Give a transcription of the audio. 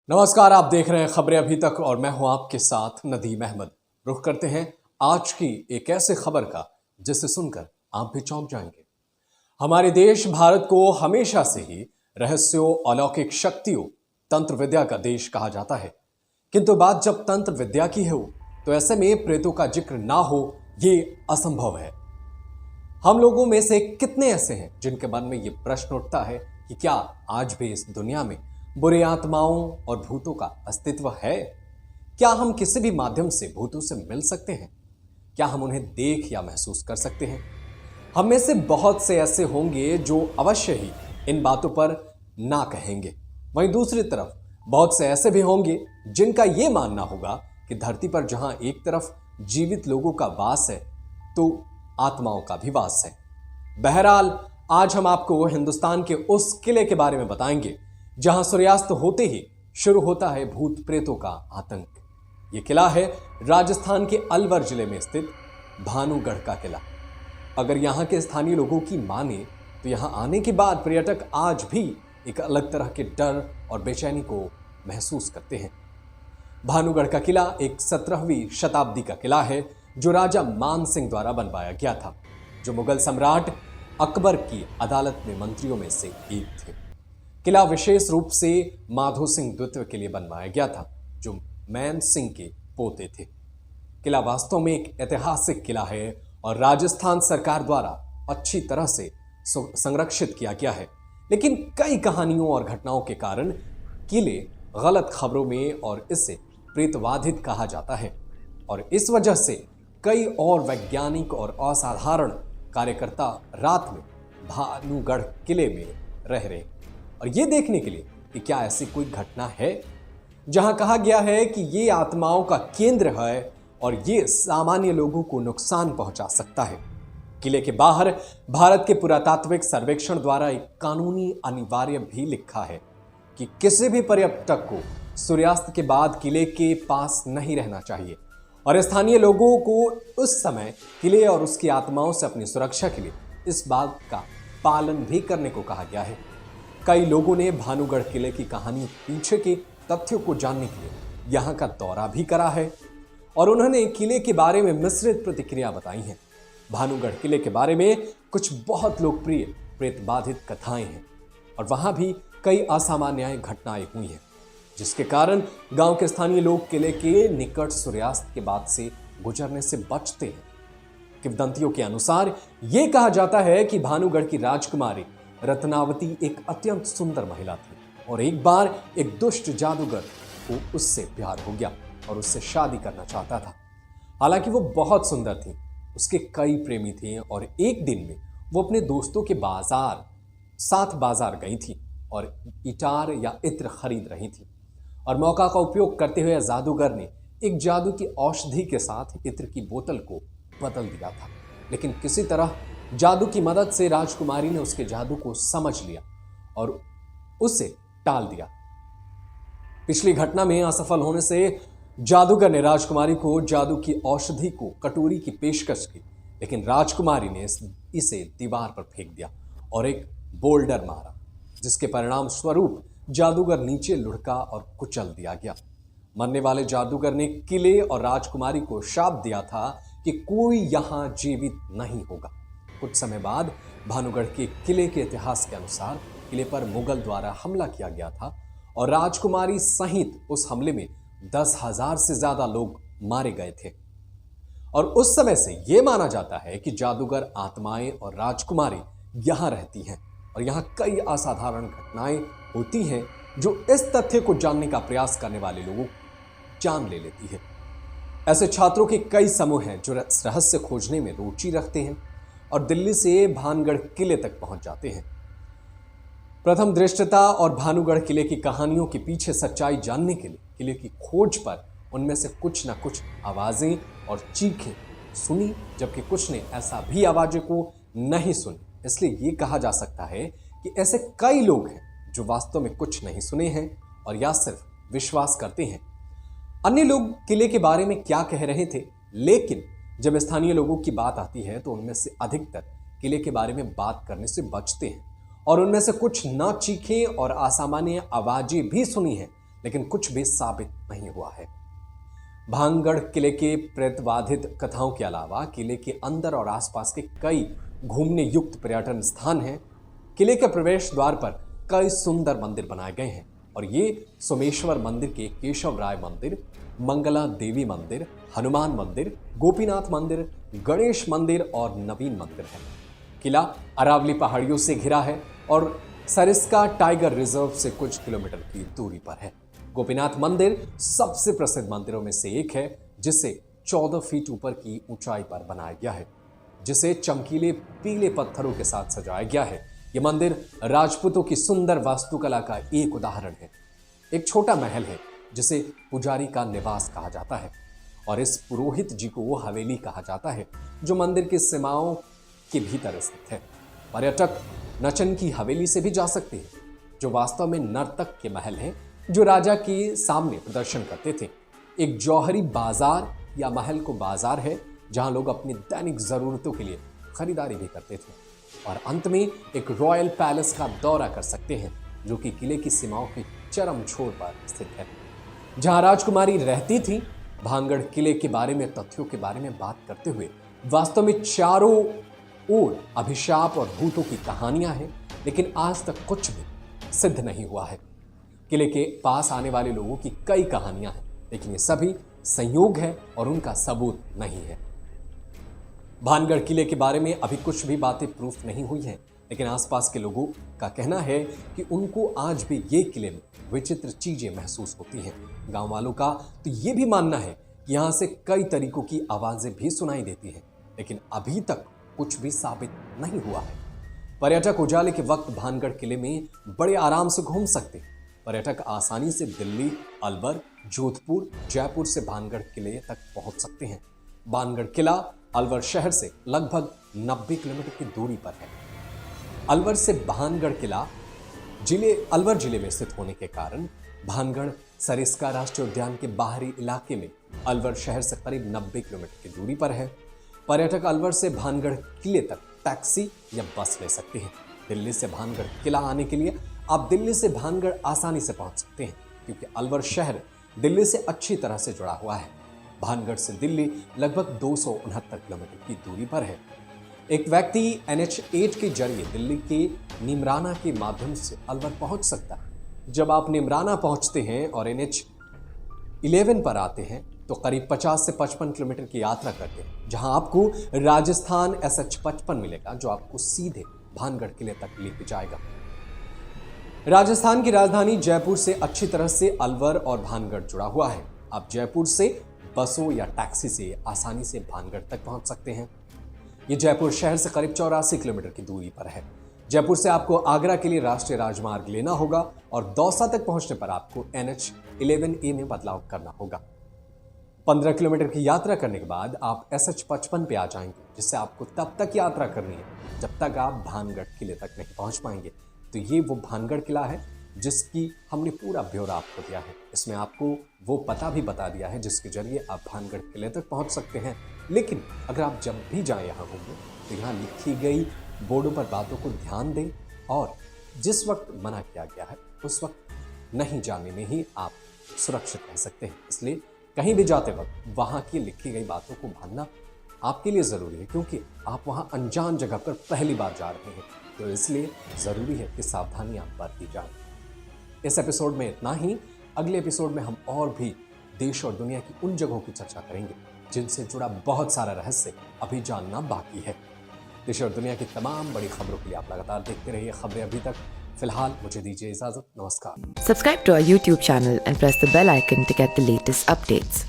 नमस्कार, आप देख रहे हैं खबरें अभी तक और मैं हूं आपके साथ नदीम अहमद। रुख करते हैं आज की एक ऐसे खबर का जिसे सुनकर आप भी चौंक जाएंगे। हमारे देश भारत को हमेशा से ही रहस्यों, अलौकिक शक्तियों, तंत्र विद्या का देश कहा जाता है। किंतु बात जब तंत्र विद्या की हो तो ऐसे में प्रेतों का जिक्र ना हो ये असंभव है। हम लोगों में से कितने ऐसे हैं जिनके मन में ये प्रश्न उठता है कि क्या आज भी इस दुनिया में बुरी आत्माओं और भूतों का अस्तित्व है? क्या हम किसी भी माध्यम से भूतों से मिल सकते हैं? क्या हम उन्हें देख या महसूस कर सकते हैं? हम में से बहुत से ऐसे होंगे जो अवश्य ही इन बातों पर ना कहेंगे। वहीं दूसरी तरफ बहुत से ऐसे भी होंगे जिनका यह मानना होगा कि धरती पर जहां एक तरफ जीवित लोगों का वास है तो आत्माओं का भी वास है। बहरहाल आज हम आपको हिंदुस्तान के उस किले के बारे में बताएंगे जहां सूर्यास्त होते ही शुरू होता है भूत प्रेतों का आतंक। यह किला है राजस्थान के अलवर जिले में स्थित भानुगढ़ का किला। अगर यहां के स्थानीय लोगों की माने तो यहां आने के बाद पर्यटक आज भी एक अलग तरह के डर और बेचैनी को महसूस करते हैं। भानुगढ़ का किला एक 17वीं शताब्दी का किला है जो राजा मान सिंह द्वारा बनवाया गया था, जो मुगल सम्राट अकबर की अदालत में मंत्रियों में से एक थे। किला विशेष रूप से माधो सिंह द्वितीय के लिए बनवाया गया था, जो मान सिंह के पोते थे। किला वास्तव में एक ऐतिहासिक किला है और राजस्थान सरकार द्वारा अच्छी तरह से संरक्षित किया गया है। लेकिन कई कहानियों और घटनाओं के कारण किले गलत खबरों में और इसे प्रेतवाधित कहा जाता है और इस वजह से कई और वैज्ञानिक और असाधारण कार्यकर्ता रात में भानुगढ़ किले में रह रहे और ये देखने के लिए कि क्या ऐसी कोई घटना है जहां कहा गया है कि ये आत्माओं का केंद्र है और ये सामान्य लोगों को नुकसान पहुंचा सकता है। किले के बाहर भारत के पुरातात्विक सर्वेक्षण द्वारा एक कानूनी अनिवार्य भी लिखा है कि किसी भी पर्यटक को सूर्यास्त के बाद किले के पास नहीं रहना चाहिए और स्थानीय लोगों को उस समय किले और उसकी आत्माओं से अपनी सुरक्षा के लिए इस बात का पालन भी करने को कहा गया है। कई लोगों ने भानुगढ़ किले की कहानी पीछे के तथ्यों को जानने के लिए यहां का दौरा भी करा है और उन्होंने किले के बारे में मिश्रित प्रतिक्रिया बताई हैं। भानुगढ़ किले के बारे में कुछ बहुत लोकप्रिय प्रेतबाधित कथाएं हैं और वहां भी कई असामान्य घटनाएं हुई हैं, जिसके कारण गांव के स्थानीय लोग किले के निकट सूर्यास्त के बाद से गुजरने से बचते हैं। किंवदंतियों के अनुसार यह कहा जाता है कि भानुगढ़ की राजकुमारी रत्नावती एक अत्यंत सुंदर महिला थी और एक बार एक दुष्ट जादूगर को उससे प्यार हो गया और उससे शादी करना चाहता था। हालांकि वो बहुत सुंदर थी, उसके कई प्रेमी थे और एक दिन में वो अपने दोस्तों के साथ बाजार गई थी और इटार या इत्र खरीद रही थी और मौका का उपयोग करते हुए जादूगर ने एक जादू की औषधि के साथ इत्र की बोतल को बदल दिया था। लेकिन किसी तरह जादू की मदद से राजकुमारी ने उसके जादू को समझ लिया और उसे टाल दिया। पिछली घटना में असफल होने से जादूगर ने राजकुमारी को जादू की औषधि को कटोरी की पेशकश की, लेकिन राजकुमारी ने इसे दीवार पर फेंक दिया और एक बोल्डर मारा, जिसके परिणाम स्वरूप जादूगर नीचे लुढ़का और कुचल दिया गया। मरने वाले जादूगर ने किले और राजकुमारी को शाप दिया था कि कोई यहां जीवित नहीं होगा। कुछ समय बाद भानुगढ़ के किले के इतिहास के अनुसार किले पर मुगल द्वारा हमला किया गया था और राजकुमारी सहित उस हमले में 10,000 से ज्यादा लोग मारे गए थे और उस समय से यह माना जाता है कि जादूगर आत्माएं और राजकुमारी यहां रहती हैं और यहां कई असाधारण घटनाएं होती हैं जो इस तथ्य को जानने का प्रयास करने वाले लोगों को जान ले लेती है। ऐसे छात्रों के कई समूह हैं जो रहस्य खोजने में रुचि रखते हैं और दिल्ली से भानुगढ़ किले तक पहुंच जाते हैं। प्रथम दृष्टता और भानुगढ़ किले की कहानियों के पीछे सच्चाई जानने के लिए किले की खोज पर उनमें से कुछ न कुछ आवाजें और चीखें सुनी, जबकि कुछ ने ऐसा भी आवाजें को नहीं सुनी। इसलिए ये कहा जा सकता है कि ऐसे कई लोग हैं जो वास्तव में कुछ नहीं सुने हैं और या सिर्फ विश्वास करते हैं। अन्य लोग किले के बारे में क्या कह रहे थे, लेकिन जब स्थानीय लोगों की बात आती है तो उनमें से अधिकतर किले के बारे में बात करने से बचते हैं और उनमें से कुछ न चीखें और असामान्य आवाजें भी सुनी हैं, लेकिन कुछ भी साबित नहीं हुआ है। भानगढ़ किले के प्रेतवाधित कथाओं के अलावा किले के अंदर और आसपास के कई घूमने युक्त पर्यटन स्थान हैं। किले के प्रवेश द्वार पर कई सुंदर मंदिर बनाए गए हैं और ये सोमेश्वर मंदिर के केशव राय मंदिर, मंगला देवी मंदिर, हनुमान मंदिर, गोपीनाथ मंदिर, गणेश मंदिर और नवीन मंदिर है। किला अरावली पहाड़ियों से घिरा है और सरिस्का टाइगर रिजर्व से कुछ किलोमीटर की दूरी पर है। गोपीनाथ मंदिर सबसे प्रसिद्ध मंदिरों में से एक है, जिसे 14 फीट ऊपर की ऊंचाई पर बनाया गया है, जिसे चमकीले पीले पत्थरों के साथ सजाया गया है। यह मंदिर राजपूतों की सुंदर वास्तुकला का एक उदाहरण है। एक छोटा महल है जिसे पुजारी का निवास कहा जाता है और इस पुरोहित जी को हवेली कहा जाता है, जो मंदिर की सीमाओं के भीतर स्थित है। पर्यटक नचन की हवेली से भी जा सकते हैं, जो वास्तव में नर्तक के महल है जो राजा के सामने प्रदर्शन करते थे। एक जौहरी बाजार या महल को बाजार है जहां लोग अपनी दैनिक जरूरतों के लिए खरीदारी भी करते थे। और अंत में एक रॉयल पैलेस का दौरा कर सकते हैं, जो कि किले की सीमाओं के चरम छोर पर स्थित है, जहां राजकुमारी रहती थी। भानगढ़ किले के बारे में तथ्यों के बारे में बात करते हुए वास्तव में चारों ओर अभिशाप और भूतों की कहानियां हैं, लेकिन आज तक कुछ भी सिद्ध नहीं हुआ है। किले के पास आने वाले लोगों की कई कहानियां हैं, लेकिन ये सभी संयोग है और उनका सबूत नहीं है। भानगढ़ किले के बारे में अभी कुछ भी बातें प्रूफ नहीं हुई हैं, लेकिन आसपास के लोगों का कहना है कि उनको आज भी ये किले में विचित्र चीजें महसूस होती हैं। गांव वालों का तो ये भी मानना है कि यहाँ से कई तरीकों की आवाजें भी सुनाई देती हैं, लेकिन अभी तक कुछ भी साबित नहीं हुआ है। पर्यटक उजाले के वक्त भानगढ़ किले में बड़े आराम से घूम सकते हैं। पर्यटक आसानी से दिल्ली, अलवर, जोधपुर, जयपुर से भानगढ़ किले तक पहुंच सकते हैं। भानगढ़ किला अलवर शहर से लगभग 90 किलोमीटर की दूरी पर है। अलवर से भानगढ़ किला अलवर जिले में स्थित होने के कारण भानगढ़ सरिस्का राष्ट्रीय उद्यान के बाहरी इलाके में अलवर शहर से करीब 90 किलोमीटर की दूरी पर है। पर्यटक अलवर से भानगढ़ किले तक टैक्सी या बस ले सकते हैं। दिल्ली से भानगढ़ किला आने के लिए आप दिल्ली से भानगढ़ आसानी से पहुंच सकते हैं, क्योंकि अलवर शहर दिल्ली से अच्छी तरह से जुड़ा हुआ है। भानगढ़ से दिल्ली लगभग 269 किलोमीटर की दूरी पर है। एक व्यक्ति NH8 के जरिए दिल्ली के निमराना के माध्यम से अलवर पहुंच सकता है। जब आप निमराना पहुंचते हैं और NH11 पर आते हैं तो करीब 50 से 55 किलोमीटर की यात्रा करते हैं, जहां आपको राजस्थान SH55 मिलेगा, जो आपको सीधे भानगढ़ किले तक लेके जाएगा। राजस्थान की राजधानी जयपुर से अच्छी तरह से अलवर और भानगढ़ जुड़ा हुआ है। आप जयपुर से बसों या टैक्सी से आसानी से भानगढ़ तक पहुंच सकते हैं। ये जयपुर शहर से करीब 84 किलोमीटर की दूरी पर है। जयपुर से आपको आगरा के लिए राष्ट्रीय राजमार्ग लेना होगा और दौसा तक पहुंचने पर आपको NH11A में बदलाव करना होगा। 15 किलोमीटर की यात्रा करने के बाद आप SH55 पे आ जाएंगे, जिससे आपको तब तक यात्रा करनी है जब तक आप भानगढ़ किले तक नहीं पहुंच पाएंगे। तो ये वो भानगढ़ किला है जिसकी हमने पूरा ब्यौरा आपको दिया है। इसमें आपको वो पता भी बता दिया है जिसके जरिए आप भानगढ़ किले तक पहुंच सकते हैं। लेकिन अगर आप जब भी जाएं यहाँ घूमने, तो यहाँ लिखी गई बोर्डों पर बातों को ध्यान दें और जिस वक्त मना किया गया है उस वक्त नहीं जाने में ही आप सुरक्षित रह सकते हैं। इसलिए कहीं भी जाते वक्त वहाँ की लिखी गई बातों को मानना आपके लिए ज़रूरी है, क्योंकि आप वहाँ अनजान जगह पर पहली बार जा रहे हैं। तो इसलिए ज़रूरी है कि सावधानियाँ बरती जाएं। इस एपिसोड में इतना ही। अगले एपिसोड में हम और भी देश और दुनिया की उन जगहों की चर्चा करेंगे जिनसे जुड़ा बहुत सारा रहस्य अभी जानना बाकी है। देश और दुनिया की तमाम बड़ी खबरों के लिए आप लगातार देखते रहिए खबरें अभी तक। फिलहाल मुझे दीजिए इजाजत। नमस्कार। Subscribe to our YouTube channel and press the bell icon to get the latest updates.